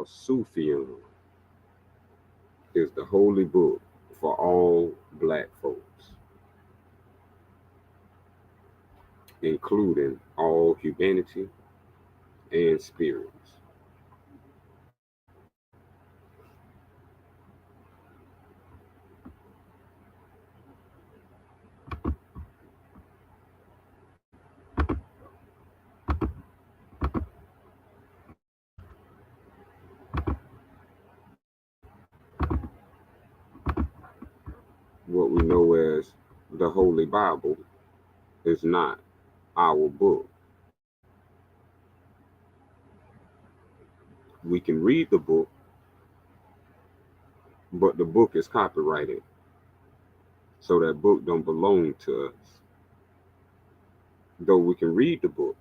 Al-Sufian is the holy book for all black folks, including all humanity and spirits. What we know as the Holy Bible is not our book. We can read the book, but the book is copyrighted, so that book don't belong to us. Though we can read the book,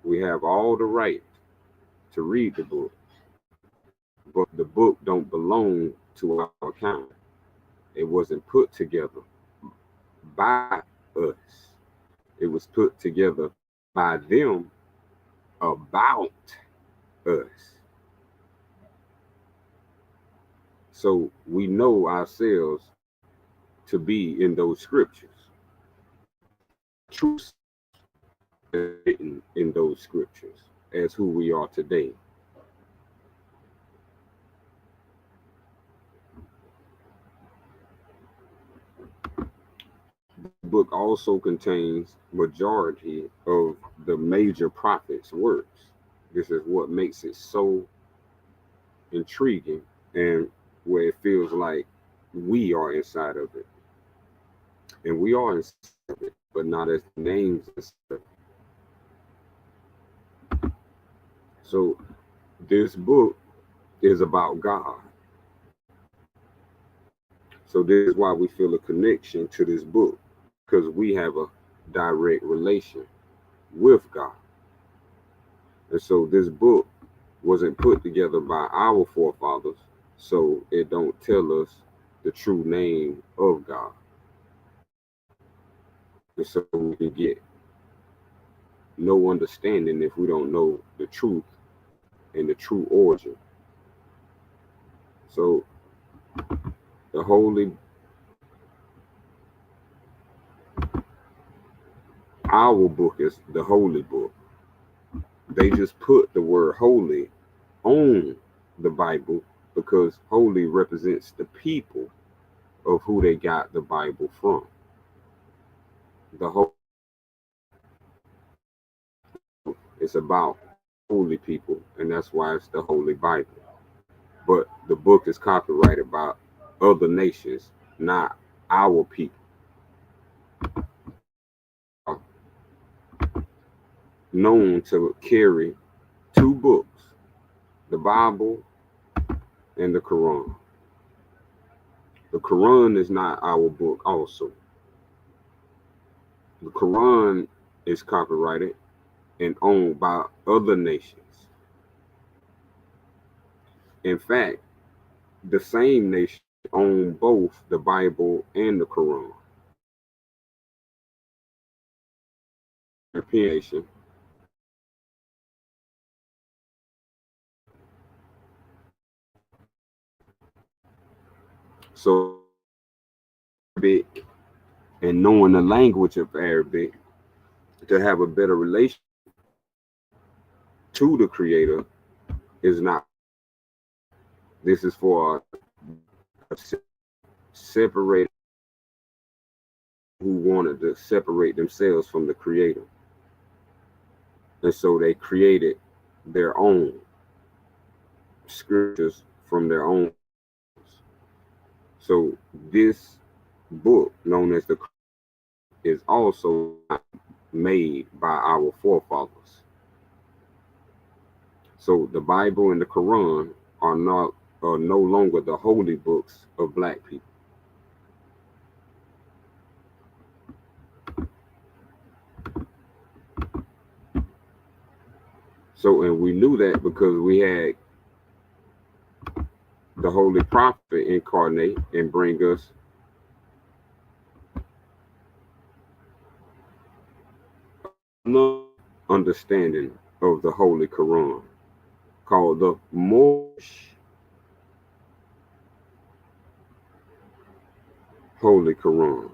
we have all the right to read the book, but the book don't belong to our account. It wasn't put together by us. It was put together by them about us. So we know ourselves to be in those scriptures. Truth is written in those scriptures as who we are today. The book also contains majority of the major prophets' works. This is what makes it so intriguing and where it feels like we are inside of it. And we are inside of it, but not as names. So this book is about God. So this is why we feel a connection to this book, because we have a direct relation with God. And so this book wasn't put together by our forefathers, so it don't tell us the true name of God. And so we can get no understanding if we don't know the truth and the true origin. So the holy, our book is the holy book. They just put the word holy on the Bible because holy represents the people of who they got the Bible from. The whole it's about holy people, and that's why it's the Holy Bible. But the book is copyrighted by other nations, not our people. Known to carry two books, the Bible and the Quran. The Quran is not our book also. The Quran is copyrighted and owned by other nations. In fact, the same nation own both the Bible and the Quran. European nation. So Arabic and knowing the language of Arabic to have a better relation to the Creator is not. This is for a separate who wanted to separate themselves from the Creator, and so they created their own scriptures from their own. So this book, known as the Quran, is also made by our forefathers. So the Bible and the Quran are no longer the holy books of black people. So, and we knew that because we had the Holy Prophet incarnate and bring us no understanding of the Holy Quran called the Moorish Holy Quran.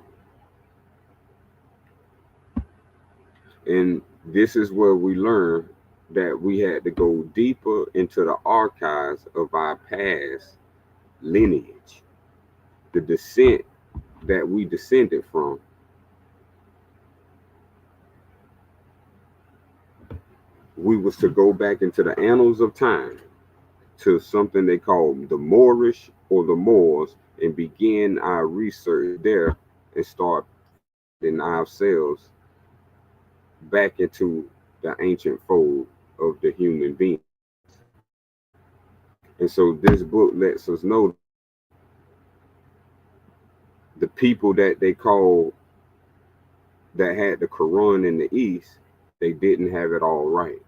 And this is where we learn that we had to go deeper into the archives of our past lineage, the descent that we descended from. We was to go back into the annals of time to something they call the Moorish or the Moors and begin our research there and start in ourselves back into the ancient fold of the human being. And so this book lets us know the people that they call that had the Quran in the East, they didn't have it all right.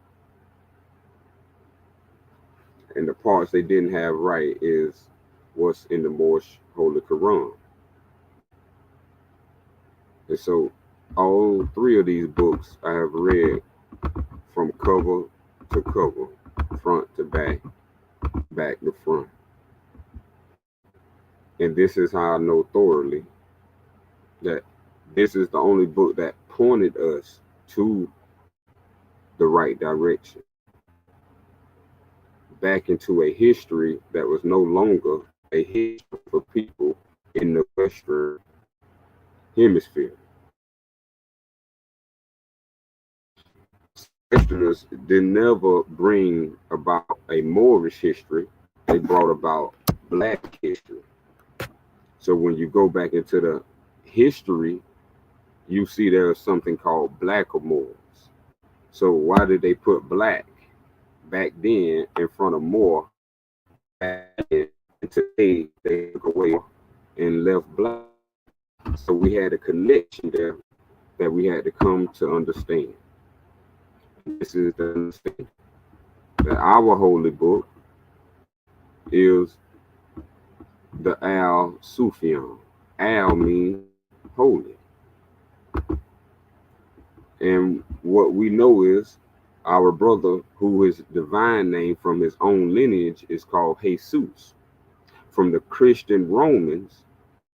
And the parts they didn't have right is what's in the Moorish Holy Quran. And so all three of these books I have read from cover to cover, front to back, back to front. And this is how I know thoroughly that this is the only book that pointed us to the right direction, back into a history that was no longer a history for people in the Western Hemisphere. Westerners did never bring about a Moorish history, they brought about Black history. So when you go back into the history, you see there's something called Black Moors. So why did they put Black back then in front of Moor? And today they took away and left Black. So we had a connection there that we had to come to understand. This is the understanding that our holy book is the Al-Sufian. Al means holy. And what we know is our brother, who is divine name from his own lineage, is called Jesus. From the Christian Romans,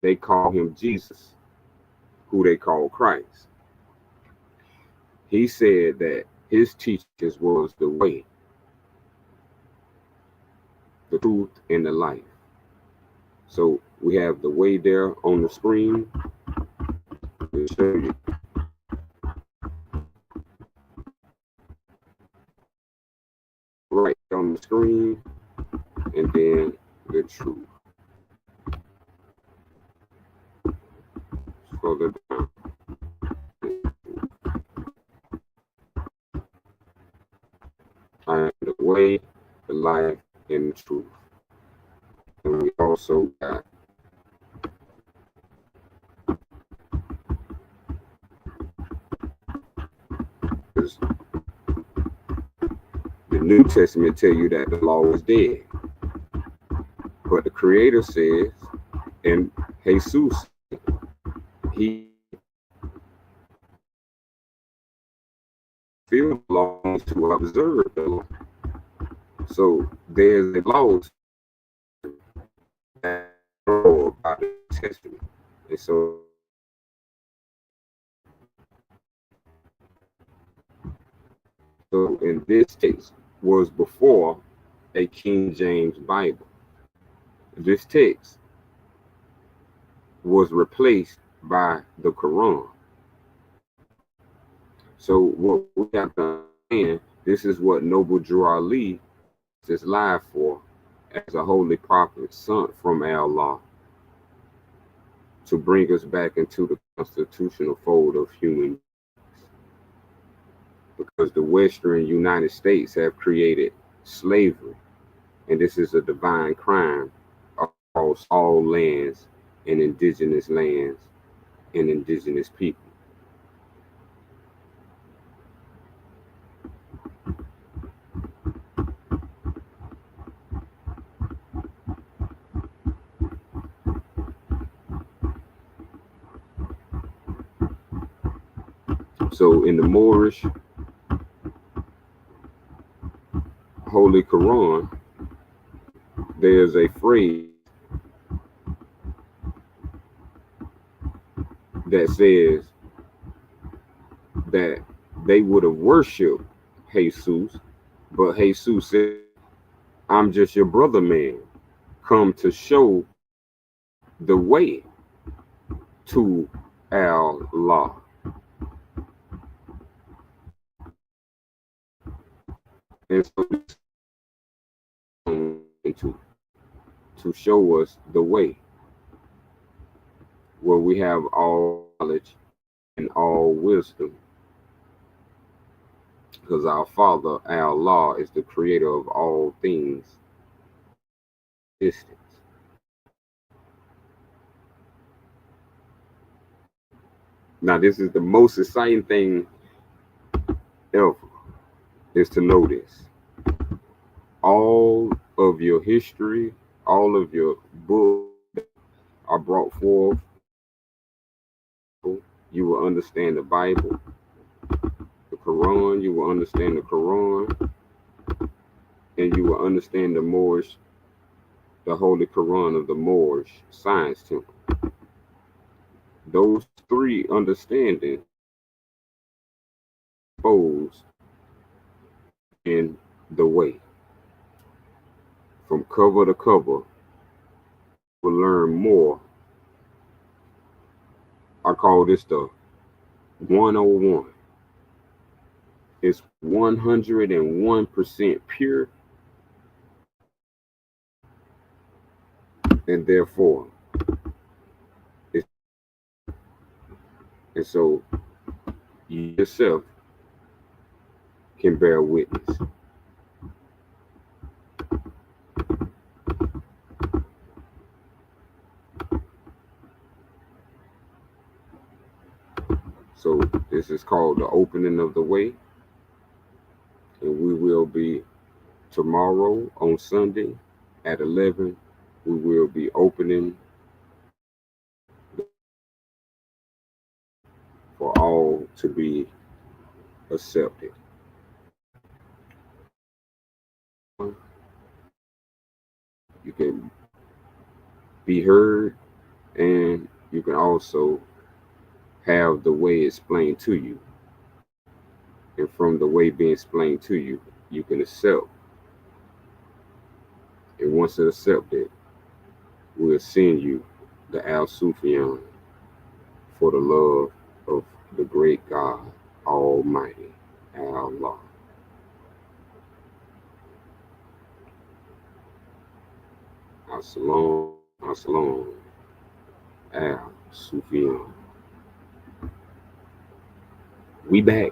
they call him Jesus, who they call Christ. He said that his teachings was the way, the truth, and the life. So we have the way there on the screen. We'll show you. Right on the screen, and then the truth. Further down. I am the way, the life, and the truth. And we also got the New Testament tell you that the law is dead. But the Creator says, and Jesus, he still belongs to observe the law. So there's a law that about the Testament. And so in this text was before a King James Bible. This text was replaced by the Quran. So what we have to understand, this is what Noble Drew Ali is live for, as a holy prophet sent from Allah to bring us back into the constitutional fold of human beings. Because the Western United States have created slavery, and this is a divine crime across all lands and indigenous lands and indigenous people. So in the Moorish Holy Holy Quran, there's a phrase that says that they would have worshiped Jesus, but Jesus said, I'm just your brother man, come to show the way to Allah. And so to show us the way where we have all knowledge and all wisdom. Because our Father, Allah, is the creator of all things. Existence. Now, this is the most exciting thing ever, is to know this. All of your history, all of your books are brought forth. You will understand the Bible, the Quran, you will understand the Quran, and you will understand the Moorish, the Holy Quran of the Moorish Science Temple. Those three understandings exposed in the way. From cover to cover, we'll learn more. I call this the 101. It's 101% pure, and therefore, and so you yourself can bear witness. So this is called the opening of the way, and we will be tomorrow on Sunday at 11. We will be opening for all to be accepted. You can be heard, and you can also have the way explained to you. And from the way being explained to you, you can accept. And once it's accepted, we'll send you the Al-Sufian for the love of the great God Almighty, Allah. As-salam, as-salam, Al-Sufian. We back.